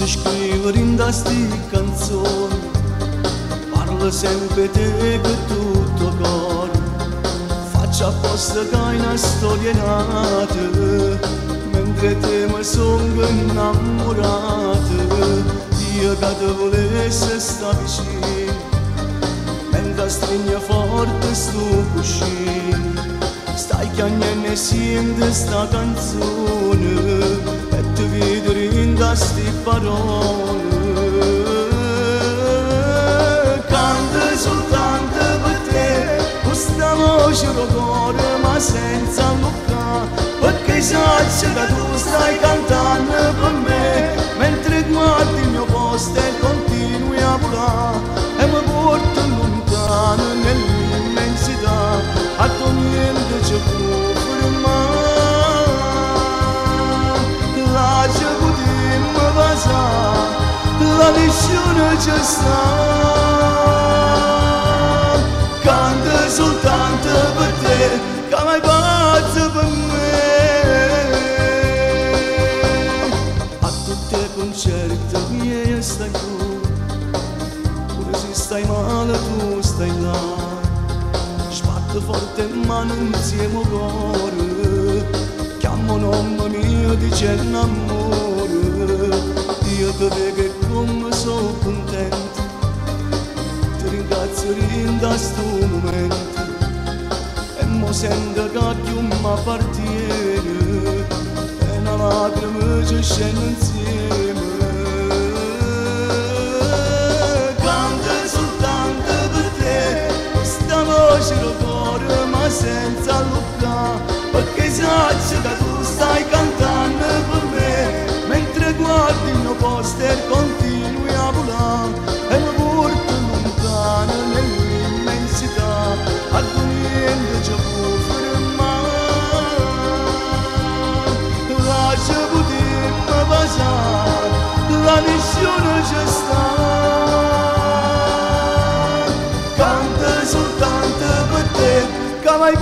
Posso scrivere in sti canzoni, parlo sempre te con tutto cor. Faccio apposta che hai una storia nata, mentre te mi sono innamorata. Io che te volesse sta vicino, mentre stringe forte sto cuscino. Stai chiagnando e senti sta canzone, e ti vedo in sti parole. Canta soltanto per te, questa voce del cuore, ma senza luccare, perché sai che tu stai cantando per me, mentre guardi il mio posto e continui a volare, e mi porti lontano nell'immensità, a tu niente ci può fermare. Lascia potermi passare, la visione ci sta. Canta soltanto per te, che mi pazzo per me. A tutti i concerti miei stai tu, pure se stai male tu stai là. Sbatto forte in mano insieme al cuore, chiamo nome mio dicendo amore. Io ti vedo e come sono contento, ti ringrazio in sto momento, e mo sento che più mi appartiene, e una lacrima ci scende insieme. Canta soltanto per te, questa voce del cuore, ma senza luccare, perché sai che tu stai cantando per me, mentre guardi il mio posto e continui a volare, e mi porti lontano nell'immensità, a tu niente ci può fermare. Lascia potermi passare, la missione ci sta. Canta soltanto per te, che mai